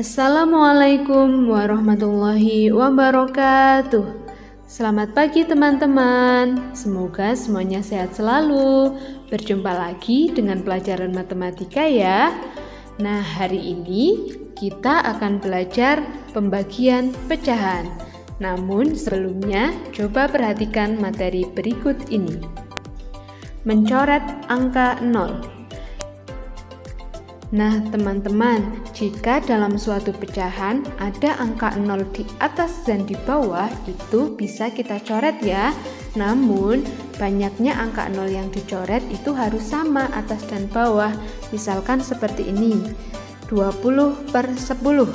Assalamualaikum warahmatullahi wabarakatuh. Selamat pagi teman-teman. Semoga semuanya sehat selalu. Berjumpa lagi dengan pelajaran matematika ya. Nah, hari ini kita akan belajar pembagian pecahan. Namun sebelumnya, coba perhatikan materi berikut ini. Mencoret angka 0. Nah teman-teman, jika dalam suatu pecahan ada angka 0 di atas dan di bawah, itu bisa kita coret ya. Namun banyaknya angka 0 yang dicoret itu harus sama atas dan bawah. Misalkan seperti ini, 20/10.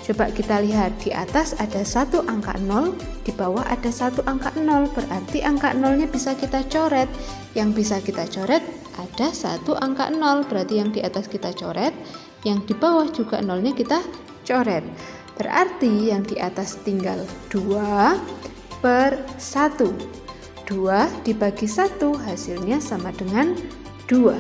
Coba kita lihat, di atas ada satu angka 0, di bawah ada satu angka 0. Berarti angka 0-nya bisa kita coret. Yang bisa kita coret ada satu angka 0, berarti yang di atas kita coret, yang di bawah juga 0-nya kita coret. Berarti yang di atas tinggal 2/1. 2 dibagi 1 hasilnya sama dengan 2.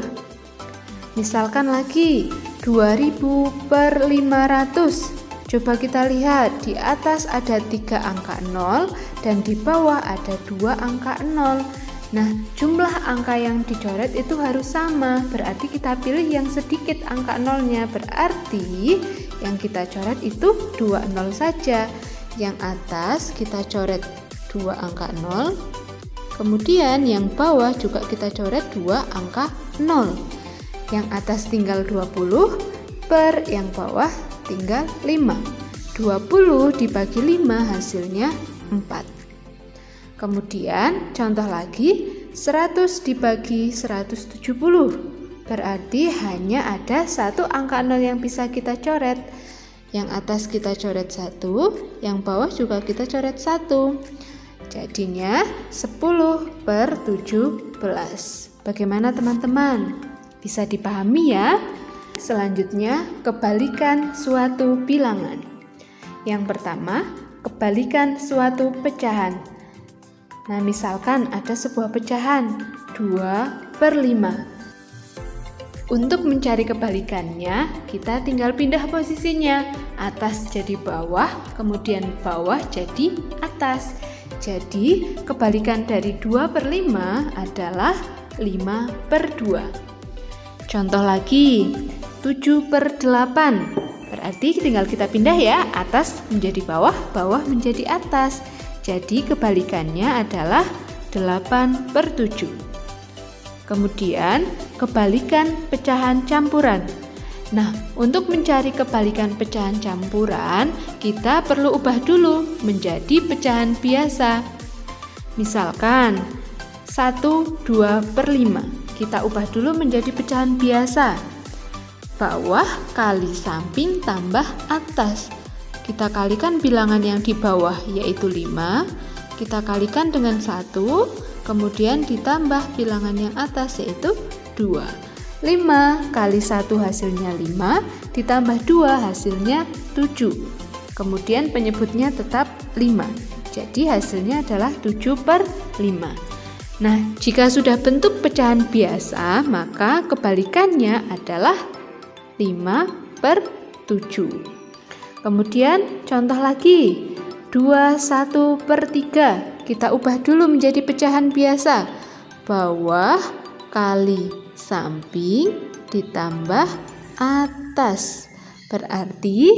Misalkan lagi 2000/500. Coba kita lihat, di atas ada 3 angka 0 dan di bawah ada 2 angka 0. Nah, jumlah angka yang dicoret itu harus sama, berarti kita pilih yang sedikit angka 0-nya. Berarti yang kita coret itu 2 0 saja. Yang atas kita coret 2 angka 0, kemudian yang bawah juga kita coret 2 angka 0. Yang atas tinggal 20 per yang bawah tinggal 5. 20 dibagi 5 hasilnya 4. Kemudian contoh lagi, 100 dibagi 170. Berarti hanya ada satu angka 0 yang bisa kita coret. Yang atas kita coret 1, yang bawah juga kita coret 1. Jadinya 10/17. Bagaimana teman-teman? Bisa dipahami ya? Selanjutnya, kebalikan suatu bilangan. Yang pertama, kebalikan suatu pecahan. Nah, misalkan ada sebuah pecahan 2/5. Untuk mencari kebalikannya, kita tinggal pindah posisinya. Atas jadi bawah, kemudian bawah jadi atas. Jadi, kebalikan dari 2/5 adalah 5/2. Contoh lagi, 7/8. Berarti tinggal kita pindah ya, atas menjadi bawah, bawah menjadi atas. Jadi kebalikannya adalah 8/7. Kemudian kebalikan pecahan campuran. Nah, untuk mencari kebalikan pecahan campuran, kita perlu ubah dulu menjadi pecahan biasa. Misalkan 1/2/5. Kita ubah dulu menjadi pecahan biasa. Bawah kali samping tambah atas. Kita kalikan bilangan yang di bawah yaitu 5. Kita kalikan dengan 1. Kemudian ditambah bilangan yang atas yaitu 2. 5 kali 1 hasilnya 5. Ditambah 2 hasilnya 7. Kemudian penyebutnya tetap 5. Jadi hasilnya adalah 7/5. Nah, jika sudah bentuk pecahan biasa, maka kebalikannya adalah 5/7. Kemudian contoh lagi, 21/3. Kita ubah dulu menjadi pecahan biasa. Bawah kali samping ditambah atas. Berarti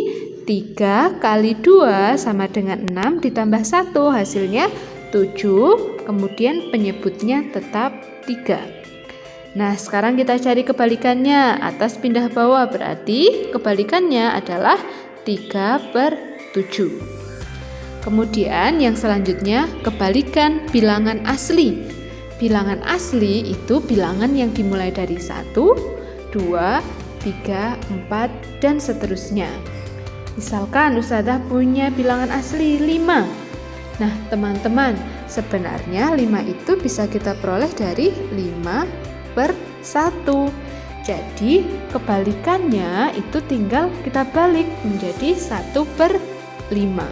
3 kali 2 sama dengan 6 ditambah 1 hasilnya 7, kemudian penyebutnya tetap 3. Nah, sekarang kita cari kebalikannya. Atas pindah bawah, berarti kebalikannya adalah 3/7. Kemudian yang selanjutnya, kebalikan bilangan asli. Bilangan asli itu bilangan yang dimulai dari 1, 2, 3, 4, dan seterusnya. Misalkan Ustazah punya bilangan asli 5. Nah, teman-teman, sebenarnya 5 itu bisa kita peroleh dari 5/1. Jadi, kebalikannya itu tinggal kita balik menjadi 1/5.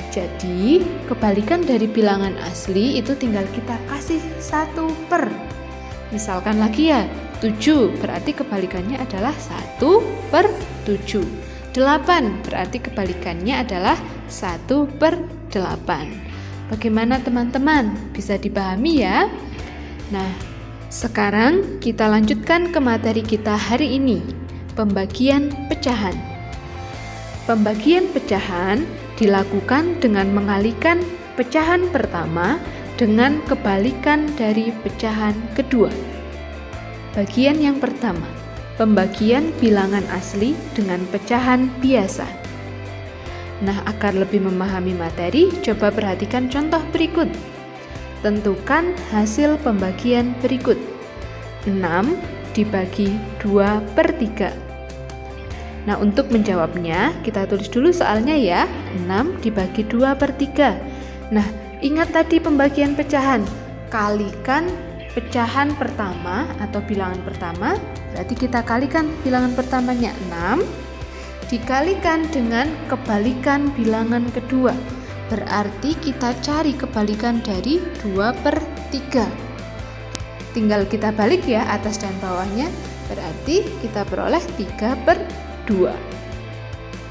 Jadi, kebalikan dari bilangan asli itu tinggal kita kasih 1/. Misalkan lagi ya, 7, berarti kebalikannya adalah 1/7. 8, berarti kebalikannya adalah 1/8. Bagaimana teman-teman? Bisa dipahami ya? Nah, sekarang kita lanjutkan ke materi kita hari ini, pembagian pecahan. Pembagian pecahan dilakukan dengan mengalihkan pecahan pertama dengan kebalikan dari pecahan kedua. Bagian yang pertama, pembagian bilangan asli dengan pecahan biasa. Nah, agar lebih memahami materi, coba perhatikan contoh berikut. Tentukan hasil pembagian berikut. 6 dibagi 2/3. Nah, untuk menjawabnya, kita tulis dulu soalnya ya. 6 dibagi 2/3. Nah, ingat tadi pembagian pecahan. Kalikan pecahan pertama atau bilangan pertama. Berarti kita kalikan bilangan pertamanya 6. Dikalikan dengan kebalikan bilangan kedua. Berarti kita cari kebalikan dari 2/3. Tinggal kita balik ya atas dan bawahnya. Berarti kita peroleh 3/2.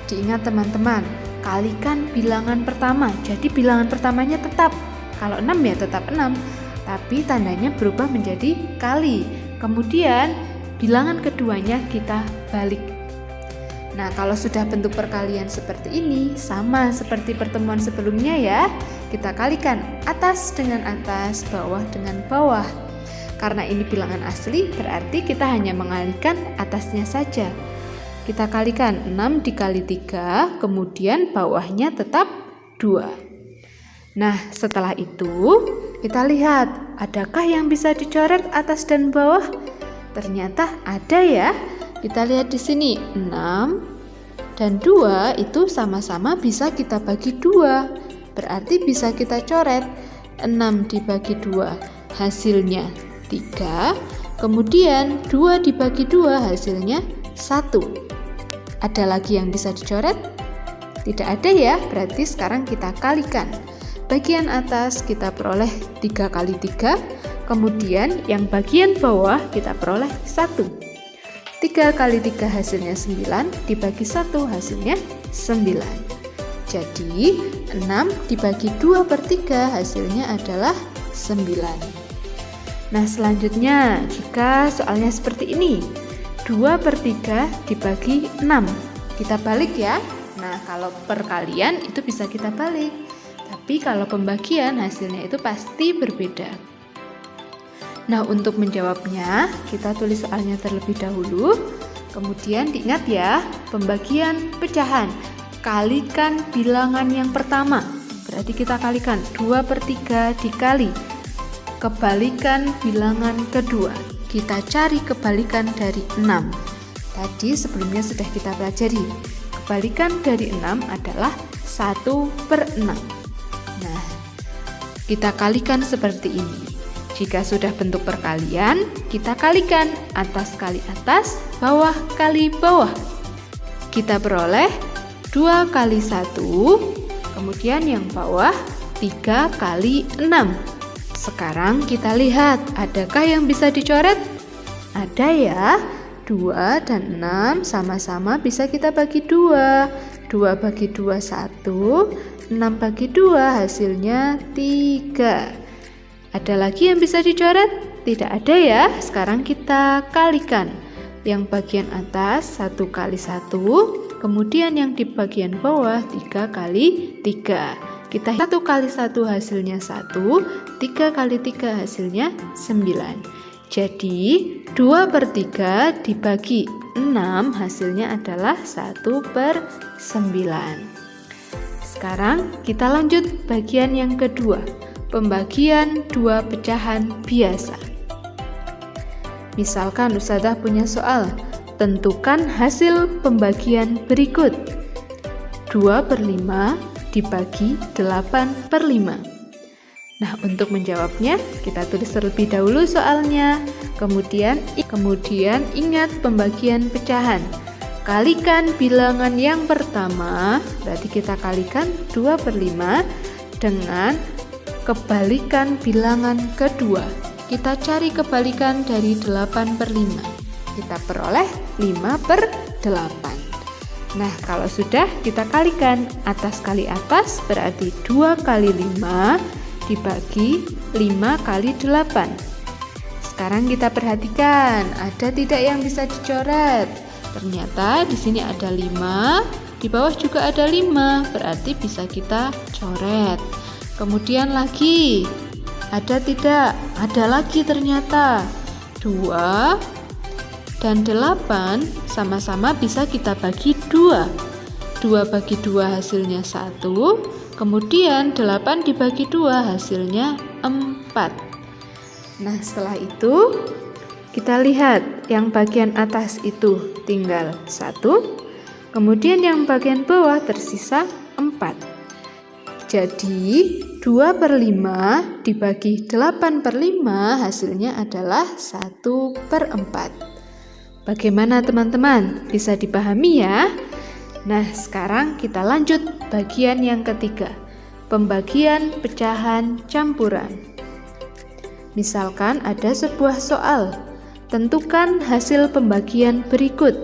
Diingat teman-teman, kalikan bilangan pertama. Jadi bilangan pertamanya tetap. Kalau 6 ya tetap 6. Tapi tandanya berubah menjadi kali. Kemudian bilangan keduanya kita balik. Nah, kalau sudah bentuk perkalian seperti ini, sama seperti pertemuan sebelumnya ya. Kita kalikan atas dengan atas, bawah dengan bawah. Karena ini bilangan asli, berarti kita hanya mengalihkan atasnya saja. Kita kalikan 6 dikali 3, kemudian bawahnya tetap 2. Nah, setelah itu, kita lihat, adakah yang bisa dicoret atas dan bawah? Ternyata ada ya. Kita lihat di sini, 6 dan 2 itu sama-sama bisa kita bagi 2. Berarti bisa kita coret. 6 dibagi 2 hasilnya 3. Kemudian 2 dibagi 2 hasilnya 1. Ada lagi yang bisa dicoret? Tidak ada ya. Berarti sekarang kita kalikan. Bagian atas kita peroleh 3 kali 3. Kemudian yang bagian bawah kita peroleh 1. 3 kali 3 hasilnya 9, dibagi 1 hasilnya 9. Jadi 6 dibagi 2/3 hasilnya adalah 9. Nah, selanjutnya jika soalnya seperti ini, 2/3 dibagi 6. Kita balik ya. Nah, kalau perkalian itu bisa kita balik. Tapi kalau pembagian hasilnya itu pasti berbeda. Nah, untuk menjawabnya, kita tulis soalnya terlebih dahulu. Kemudian diingat ya, pembagian pecahan. Kalikan bilangan yang pertama. Berarti kita kalikan 2/3 dikali kebalikan bilangan kedua. Kita cari kebalikan dari 6. Tadi sebelumnya sudah kita pelajari. Kebalikan dari 6 adalah 1/6. Nah, kita kalikan seperti ini. Jika sudah bentuk perkalian, kita kalikan atas kali atas, bawah kali bawah. Kita peroleh 2 kali 1, kemudian yang bawah 3 kali 6. Sekarang kita lihat, adakah yang bisa dicoret? Ada ya, 2 dan 6 sama-sama bisa kita bagi 2. 2 bagi 2 1, 6 bagi 2 hasilnya 3. Ada lagi yang bisa dicoret? Tidak ada ya. Sekarang kita kalikan. Yang bagian atas 1 kali 1, kemudian yang di bagian bawah 3 kali 3. Kita 1 kali 1 hasilnya 1, 3 kali 3 hasilnya 9. Jadi 2/3 dibagi 6 hasilnya adalah 1/9. Sekarang kita lanjut bagian yang kedua. Pembagian 2 pecahan biasa. Misalkan Ustazah punya soal, tentukan hasil pembagian berikut. 2/5 dibagi 8/5. Nah, untuk menjawabnya, kita tulis terlebih dahulu soalnya. Kemudian ingat pembagian pecahan. Kalikan bilangan yang pertama, berarti kita kalikan 2/5 dengan kebalikan bilangan kedua. Kita cari kebalikan dari 8/5. Kita peroleh 5/8. Nah, kalau sudah kita kalikan, atas kali atas berarti 2 kali 5 dibagi 5 kali 8. Sekarang kita perhatikan, ada tidak yang bisa dicoret? Ternyata di sini ada 5, di bawah juga ada 5, berarti bisa kita coret. Kemudian lagi, ada tidak? Ada lagi ternyata 2 dan 8 sama-sama bisa kita bagi 2. 2 bagi 2 hasilnya 1, kemudian 8 dibagi 2 hasilnya 4. Nah, setelah itu kita lihat yang bagian atas itu tinggal 1, kemudian yang bagian bawah tersisa 4. Jadi 2/5 dibagi 8/5 hasilnya adalah 1/4. Bagaimana teman-teman? Bisa dipahami ya? Nah, sekarang kita lanjut bagian yang ketiga, pembagian pecahan campuran. Misalkan ada sebuah soal, tentukan hasil pembagian berikut.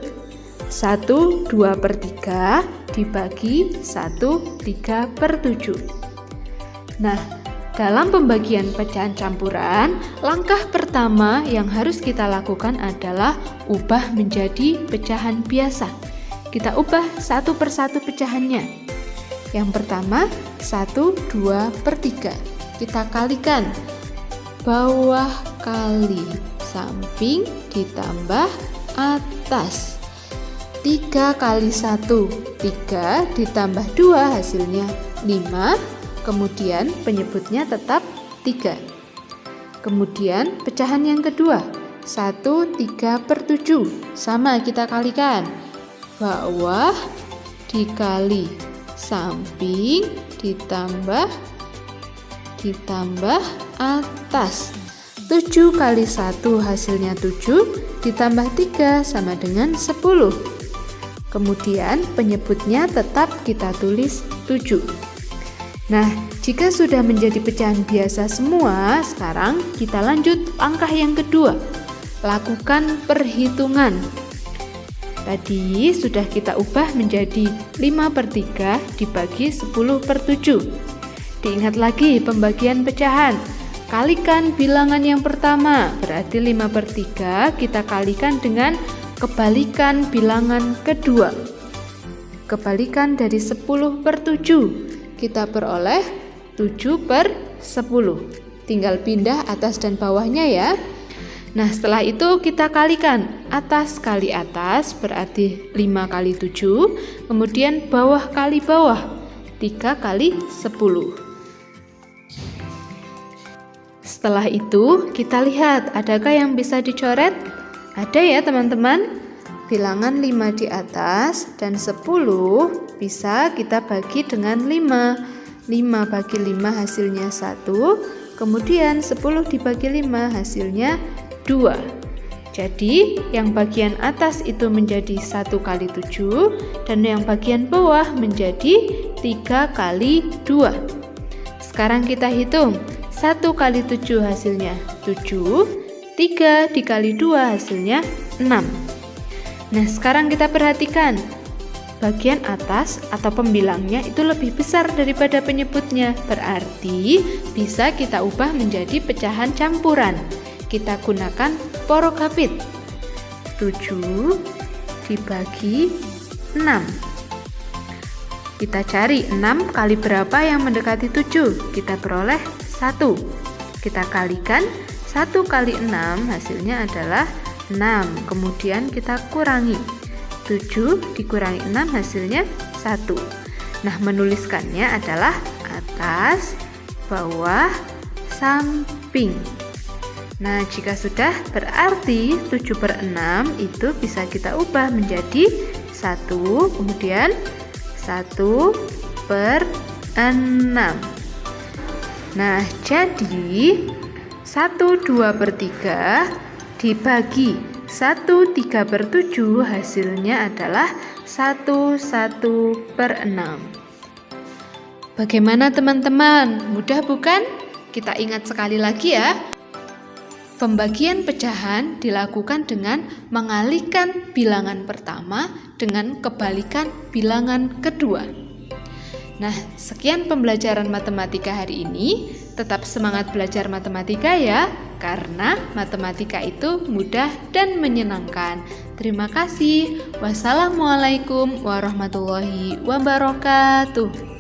1 2/3 dibagi 1 3/7. Nah, dalam pembagian pecahan campuran, langkah pertama yang harus kita lakukan adalah ubah menjadi pecahan biasa. Kita ubah satu persatu pecahannya. Yang pertama, 1 2/3. Kita kalikan. Bawah kali samping ditambah atas. 3 kali 1, 3 ditambah 2 hasilnya 5. Kemudian penyebutnya tetap 3. Kemudian pecahan yang kedua, 1 3/7. Sama kita kalikan. Bawah dikali samping ditambah atas. 7 kali 1 hasilnya 7 ditambah 3 sama dengan 10. Kemudian penyebutnya tetap kita tulis 7. Nah, jika sudah menjadi pecahan biasa semua, sekarang kita lanjut langkah yang kedua. Lakukan perhitungan. Tadi sudah kita ubah menjadi 5/3 dibagi 10/7. Diingat lagi pembagian pecahan. Kalikan bilangan yang pertama, berarti 5/3 kita kalikan dengan kebalikan bilangan kedua. Kebalikan dari 10/7. Kita peroleh 7/10. Tinggal pindah atas dan bawahnya ya. Nah, setelah itu kita kalikan. Atas kali atas berarti 5 kali 7. Kemudian bawah kali bawah 3 kali 10. Setelah itu kita lihat adakah yang bisa dicoret? Ada ya teman-teman. Bilangan 5 di atas dan 10 bisa kita bagi dengan 5. 5 bagi 5 hasilnya 1. Kemudian 10 dibagi 5 hasilnya 2. Jadi yang bagian atas itu menjadi 1 kali 7 dan yang bagian bawah menjadi 3 kali 2. Sekarang kita hitung. 1 kali 7 hasilnya 7. 3 dikali 2 hasilnya 6. Nah, sekarang kita perhatikan. Bagian atas atau pembilangnya itu lebih besar daripada penyebutnya. Berarti bisa kita ubah menjadi pecahan campuran. Kita gunakan porokapit. 7 dibagi 6. Kita cari 6 kali berapa yang mendekati 7. Kita peroleh 1. Kita kalikan 1 kali 6 hasilnya adalah 6. Kemudian kita kurangi 7 dikurangi 6 hasilnya 1. Nah, menuliskannya adalah atas, bawah, samping. Nah, jika sudah berarti 7/6 itu bisa kita ubah menjadi 1, kemudian 1/6. Nah, jadi 1 2/3 dibagi 1 3/7 hasilnya adalah 1/6. Bagaimana teman-teman? Mudah bukan? Kita ingat sekali lagi ya. Pembagian pecahan dilakukan dengan mengalihkan bilangan pertama dengan kebalikan bilangan kedua. Nah, sekian pembelajaran matematika hari ini. Tetap semangat belajar matematika ya, karena matematika itu mudah dan menyenangkan. Terima kasih. Wassalamualaikum warahmatullahi wabarakatuh.